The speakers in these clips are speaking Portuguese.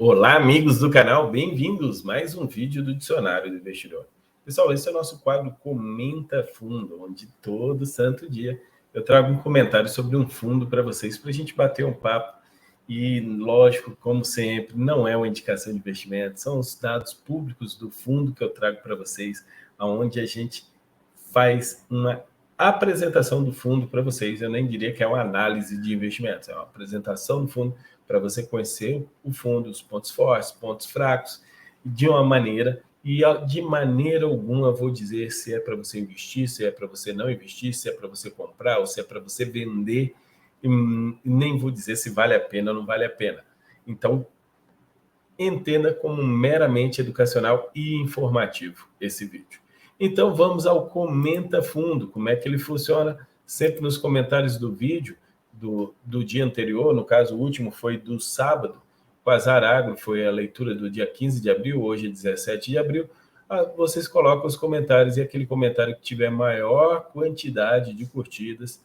Olá, amigos do canal, bem-vindos a mais um vídeo do Dicionário do Investidor. Pessoal, esse é o nosso quadro Comenta Fundo, onde todo santo dia eu trago um comentário sobre um fundo para vocês, para a gente bater um papo. E, lógico, como sempre, não é uma indicação de investimento, são os dados públicos do fundo que eu trago para vocês, onde a gente faz uma apresentação do fundo para vocês. Eu nem diria que é uma análise de investimentos, é uma apresentação do fundo para você conhecer o fundo, os pontos fortes, pontos fracos, de uma maneira, e de maneira alguma vou dizer se é para você investir, se é para você não investir, se é para você comprar ou se é para você vender, e nem vou dizer se vale a pena ou não vale a pena. Então, entenda como meramente educacional e informativo esse vídeo. Então, vamos ao Comenta Fundo, como é que ele funciona, sempre nos comentários do vídeo, do dia anterior, no caso, o último foi do sábado, Quasar Agro, foi a leitura do dia 15 de abril, hoje é 17 de abril, vocês colocam os comentários e aquele comentário que tiver maior quantidade de curtidas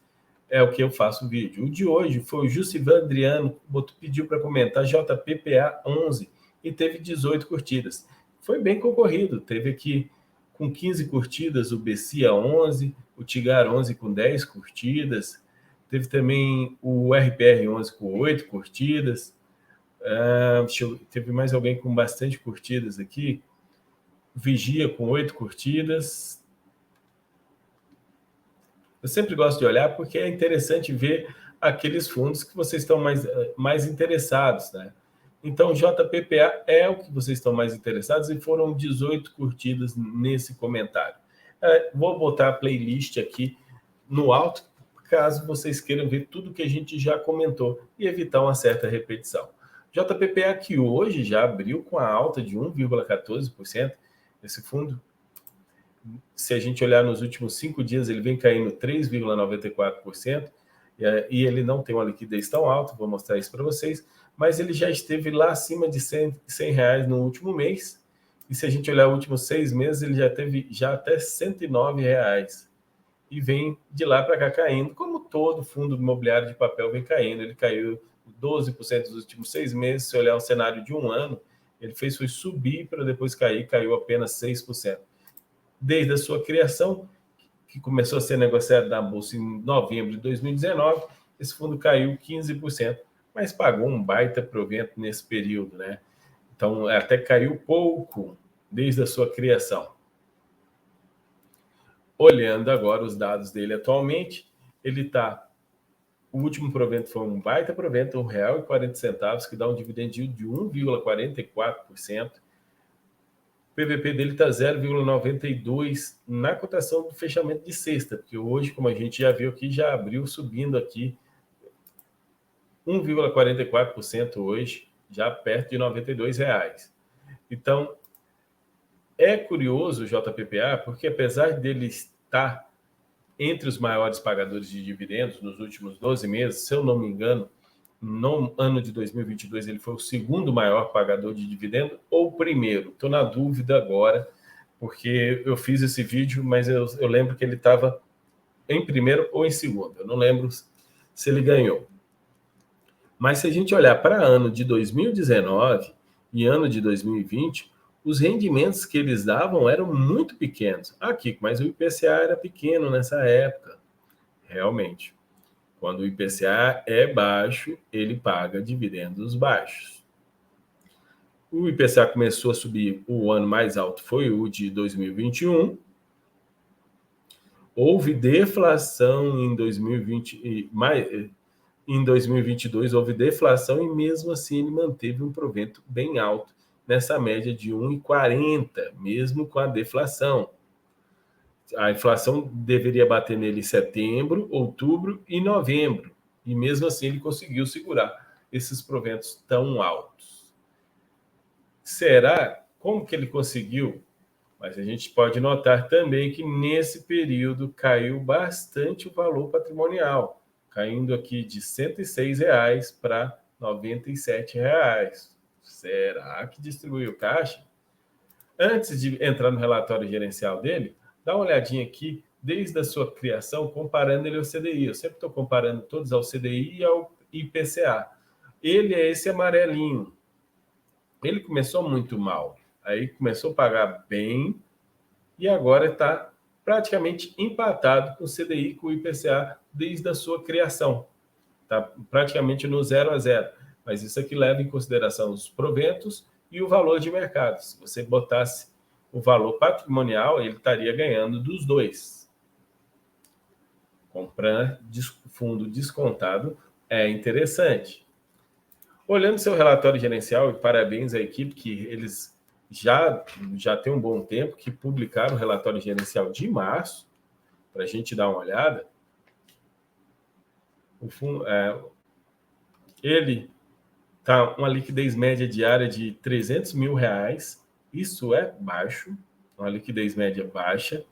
é o que eu faço o vídeo. O de hoje foi o Jussivan Adriano, pediu para comentar JPPA 11 e teve 18 curtidas. Foi bem concorrido, teve aqui com 15 curtidas o Bessia 11, o Tigar 11 com 10 curtidas, teve também o RPR 11 com 8 curtidas, teve mais alguém com bastante curtidas aqui, Vigia com 8 curtidas. Eu sempre gosto de olhar porque é interessante ver aqueles fundos que vocês estão mais interessados, né? Então, JPPA é o que vocês estão mais interessados e foram 18 curtidas nesse comentário. Vou botar a playlist aqui no alto, caso vocês queiram ver tudo que a gente já comentou e evitar uma certa repetição. JPPA que hoje já abriu com a alta de 1,14%. Esse fundo, se a gente olhar nos últimos 5 dias, ele vem caindo 3,94%, e ele não tem uma liquidez tão alta, vou mostrar isso para vocês, mas ele já esteve lá acima de R$100 no último mês, e se a gente olhar os últimos 6 meses, ele já teve até R$109, e vem de lá para cá caindo, como todo fundo imobiliário de papel vem caindo. Ele caiu 12% nos últimos 6 meses, se olhar um cenário de um ano, ele foi subir para depois cair, caiu apenas 6%. Desde a sua criação, que começou a ser negociado na Bolsa em novembro de 2019, esse fundo caiu 15%, mas pagou um baita provento nesse período, né? Então, até caiu pouco desde a sua criação. Olhando agora os dados dele atualmente, ele está... O último provento foi um baita provento, R$1,40, que dá um dividend yield de 1,44%. O PVP dele está 0,92 na cotação do fechamento de sexta, porque hoje, como a gente já viu aqui, já abriu subindo aqui 1,44% hoje, já perto de R$92. Então, é curioso o JPPA, porque apesar dele estar entre os maiores pagadores de dividendos nos últimos 12 meses, se eu não me engano, no ano de 2022 ele foi o segundo maior pagador de dividendo ou o primeiro. Estou na dúvida agora, porque eu fiz esse vídeo, mas eu lembro que ele estava em primeiro ou em segundo. Eu não lembro se ele ganhou. Mas se a gente olhar para ano de 2019 e ano de 2020, os rendimentos que eles davam eram muito pequenos. Aqui, mas o IPCA era pequeno nessa época, realmente. Quando o IPCA é baixo, ele paga dividendos baixos. O IPCA começou a subir, o ano mais alto foi o de 2021. Houve deflação em 2020, em 2022 houve deflação e mesmo assim ele manteve um provento bem alto, nessa média de 1,40, mesmo com a deflação. A inflação deveria bater nele em setembro, outubro e novembro. E mesmo assim ele conseguiu segurar esses proventos tão altos. Será? Como que ele conseguiu? Mas a gente pode notar também que nesse período caiu bastante o valor patrimonial, caindo aqui de R$106 para R$97. Será que distribuiu caixa? Antes de entrar no relatório gerencial dele, dá uma olhadinha aqui, desde a sua criação, comparando ele ao CDI. Eu sempre estou comparando todos ao CDI e ao IPCA. Ele é esse amarelinho. Ele começou muito mal, aí começou a pagar bem e agora está praticamente empatado com o CDI e com o IPCA desde a sua criação. Está praticamente no 0 a 0. Mas isso aqui leva em consideração os proventos e o valor de mercado. Se você botasse o valor patrimonial, ele estaria ganhando dos dois. Comprar fundo descontado é interessante. Olhando seu relatório gerencial, e parabéns à equipe, que eles já tem um bom tempo que publicaram o relatório gerencial de março, para a gente dar uma olhada. O fundo, ele está uma liquidez média diária de R$300 mil. Isso é baixo, uma liquidez média baixa.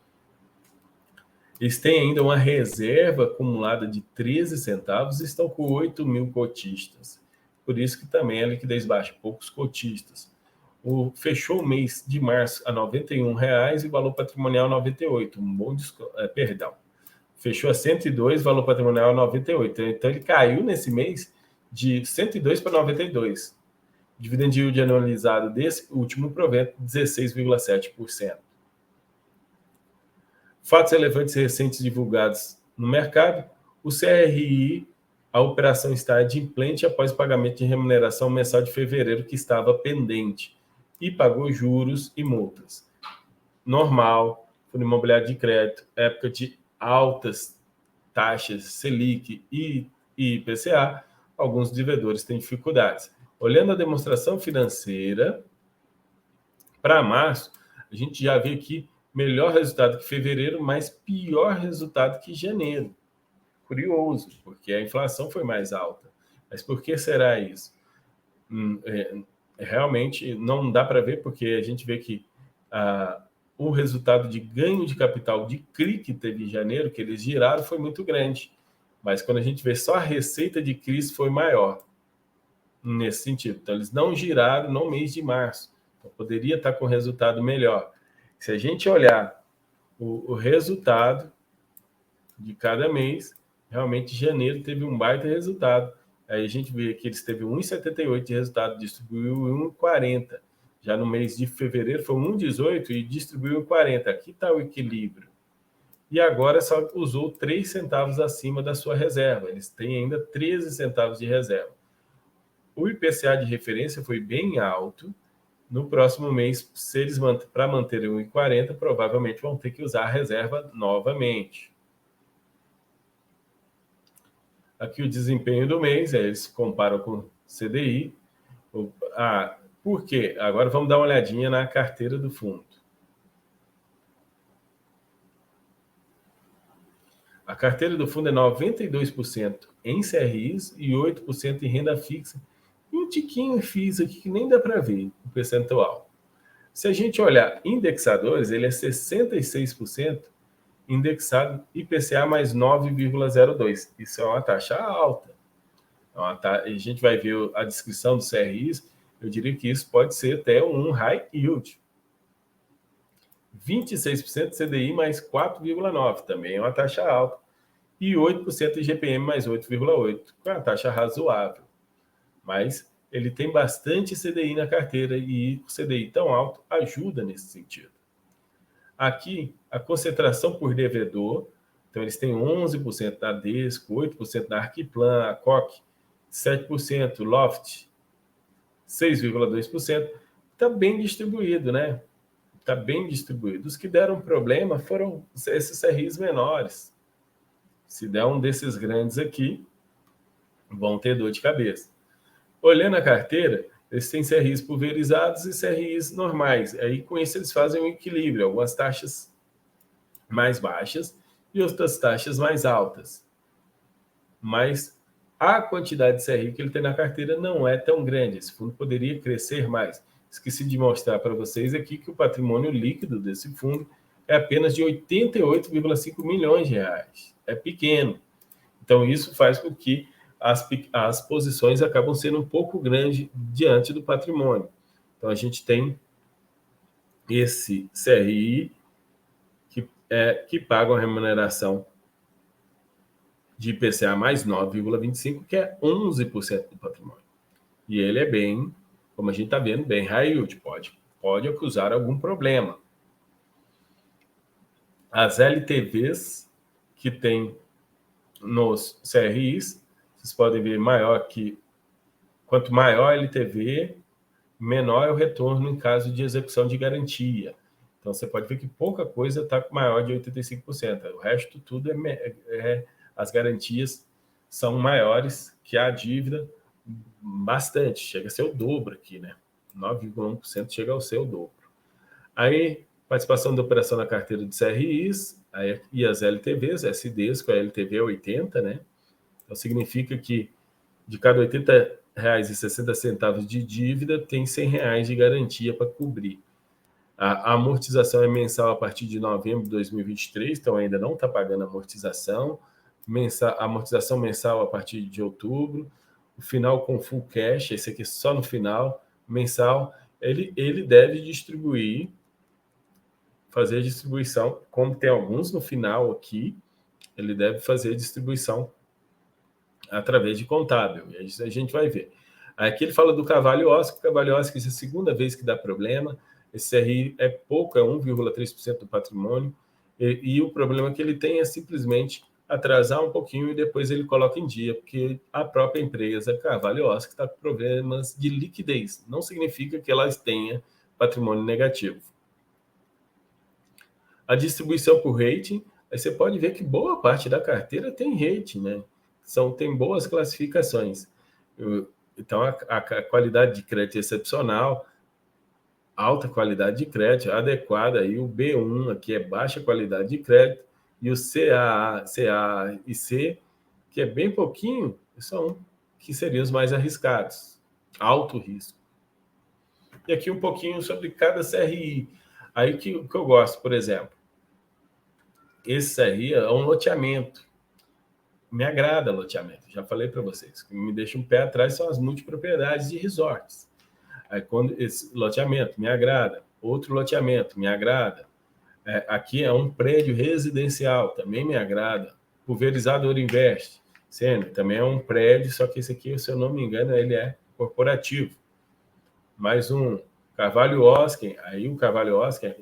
Eles têm ainda uma reserva acumulada de 13 centavos e estão com 8 mil cotistas. Por isso que também a liquidez baixa, poucos cotistas. Fechou o mês de março a R$91 e valor patrimonial 98. Um bom perdão. Fechou a 102, valor patrimonial 98. Então ele caiu nesse mês de 102 para 92. Dividend yield anualizado desse último provento, 16,7%. Fatos relevantes recentes divulgados no mercado. O CRI, a operação está adimplente após pagamento de remuneração mensal de fevereiro que estava pendente e pagou juros e multas. Normal, fundo imobiliário de crédito, época de altas taxas Selic e IPCA, alguns devedores têm dificuldades. Olhando a demonstração financeira, para março, a gente já vê aqui melhor resultado que fevereiro, mas pior resultado que janeiro. Curioso, porque a inflação foi mais alta. Mas por que será isso? Realmente não dá para ver, porque a gente vê que o resultado de ganho de capital de CRI que teve em janeiro, que eles giraram, foi muito grande. Mas quando a gente vê só a receita de CRI foi maior nesse sentido. Então, eles não giraram no mês de março. Então, poderia estar com resultado melhor. Se a gente olhar o resultado de cada mês, realmente janeiro teve um baita resultado. Aí a gente vê que eles teve 1,78 de resultado, distribuiu 1,40. Já no mês de fevereiro foi 1,18 e distribuiu 40. Aqui está o equilíbrio. E agora só usou 3 centavos acima da sua reserva. Eles têm ainda 13 centavos de reserva. O IPCA de referência foi bem alto. No próximo mês, se eles para manterem 1,40, provavelmente vão ter que usar a reserva novamente. Aqui o desempenho do mês, eles comparam com o CDI. Por quê? Agora vamos dar uma olhadinha na carteira do fundo. A carteira do fundo é 92% em CRIs e 8% em renda fixa. E um tiquinho em FIIs aqui que nem dá para ver o percentual. Se a gente olhar indexadores, ele é 66% indexado IPCA mais 9,02. Isso é uma taxa alta. A gente vai ver a descrição dos CRIs, eu diria que isso pode ser até um high yield. 26% CDI mais 4,9, também é uma taxa alta. E 8% IGPM mais 8,8, que é uma taxa razoável. Mas ele tem bastante CDI na carteira e o CDI tão alto ajuda nesse sentido. Aqui, a concentração por devedor, então eles têm 11% da Desco, 8% da Arquiplan, a COC, 7%, Loft, 6,2%. Está bem distribuído, né? Está bem distribuído. Os que deram problema foram esses CRIs menores. Se der um desses grandes aqui, vão ter dor de cabeça. Olhando a carteira, eles têm CRIs pulverizados e CRIs normais. Aí, com isso, eles fazem um equilíbrio. Algumas taxas mais baixas e outras taxas mais altas. Mas a quantidade de CRI que ele tem na carteira não é tão grande. Esse fundo poderia crescer mais. Esqueci de mostrar para vocês aqui que o patrimônio líquido desse fundo é apenas de 88,5 milhões de reais. É pequeno. Então, isso faz com que as posições acabam sendo um pouco grandes diante do patrimônio. Então, a gente tem esse CRI que paga uma remuneração de IPCA mais 9,25, que é 11% do patrimônio. E ele é bem como a gente está vendo, bem high yield, pode acusar algum problema. As LTVs que tem nos CRIs, vocês podem ver quanto maior a LTV, menor é o retorno em caso de execução de garantia. Então, você pode ver que pouca coisa está maior de 85%. O resto tudo as garantias são maiores que a dívida bastante. Chega a ser o dobro aqui, né? 9,1% chega ao seu dobro. Aí, participação da operação na carteira de CRIs e as LTVs, SDs, com a LTV é 80, né? Então, significa que de cada R$ 80,60 de dívida, tem R$ 100 de garantia para cobrir. A amortização é mensal a partir de novembro de 2023, então ainda não está pagando amortização. Amortização mensal a partir de outubro. O final com full cash, esse aqui só no final, mensal. Ele deve distribuir, fazer distribuição, como tem alguns no final aqui, ele deve fazer distribuição através de contábil. E isso a gente vai ver. Aqui ele fala do Carvalho Oscar. O Carvalho Oscar, essa é a segunda vez que dá problema. Esse CRI é pouco, é 1,3% do patrimônio. E o problema que ele tem é simplesmente atrasar um pouquinho e depois ele coloca em dia, porque a própria empresa, Carvalho Oscar, está com problemas de liquidez. Não significa que elas tenham patrimônio negativo. A distribuição por rating, aí você pode ver que boa parte da carteira tem rating, né? Tem boas classificações. Então, a qualidade de crédito é excepcional, alta qualidade de crédito, adequada, e o B1 aqui é baixa qualidade de crédito, e o CA e C, que é bem pouquinho, são que seriam os mais arriscados, alto risco. E aqui um pouquinho sobre cada CRI. Aí que eu gosto, por exemplo, esse CRI é um loteamento. Me agrada loteamento, já falei para vocês. O que me deixa um pé atrás são as multipropriedades de resorts. Aí, quando esse loteamento me agrada, outro loteamento me agrada. Aqui é um prédio residencial, também me agrada. Pulverizado Orinvest, sendo também é um prédio, só que esse aqui, se eu não me engano, ele é corporativo. Mais um Carvalho Oscar, aí o Carvalho Oscar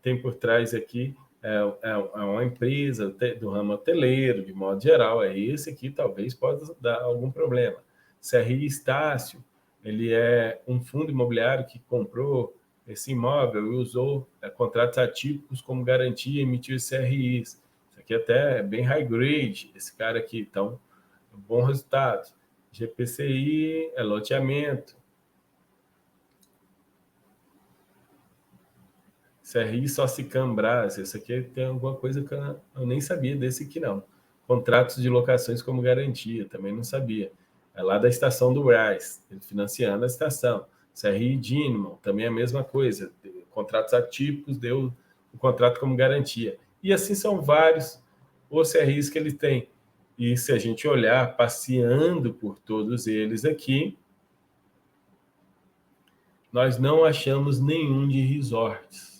tem por trás aqui uma empresa do ramo hoteleiro, de modo geral, esse aqui talvez possa dar algum problema. CRI Estácio, ele é um fundo imobiliário que comprou esse imóvel e usou contratos atípicos como garantia e emitiu CRIs. Isso aqui até é bem high grade, esse cara aqui, então, bom resultado. GPCI é loteamento. CRI Socicam Brás, esse aqui tem alguma coisa que eu nem sabia desse aqui, não. Contratos de locações como garantia, também não sabia. É lá da estação do Brás, financiando a estação. CRI Dynamo, também é a mesma coisa. Contratos atípicos, deu o contrato como garantia. E assim são vários os CRIs que ele tem. E se a gente olhar, passeando por todos eles aqui, nós não achamos nenhum de resorts.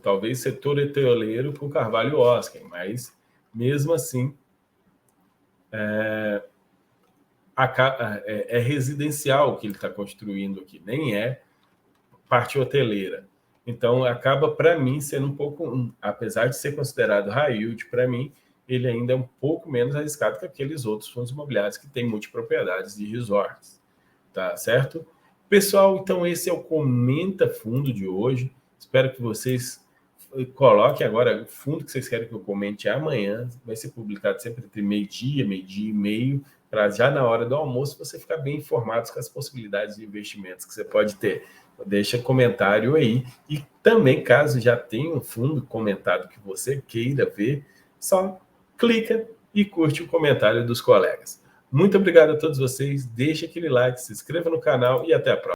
Talvez setor hoteleiro com Carvalho Oscar, mas mesmo assim é residencial o que ele está construindo aqui, nem é parte hoteleira. Então acaba, para mim, sendo um pouco, apesar de ser considerado high yield, para mim ele ainda é um pouco menos arriscado que aqueles outros fundos imobiliários que têm multipropriedades de resorts, tá certo? Pessoal, então esse é o Comenta Fundo de hoje. Espero que vocês coloquem agora o fundo que vocês querem que eu comente amanhã. Vai ser publicado sempre entre meio-dia e meio, para já na hora do almoço você ficar bem informado com as possibilidades de investimentos que você pode ter. Deixa comentário aí. E também, caso já tenha um fundo comentado que você queira ver, só clica e curte o comentário dos colegas. Muito obrigado a todos vocês. Deixe aquele like, se inscreva no canal e até a próxima.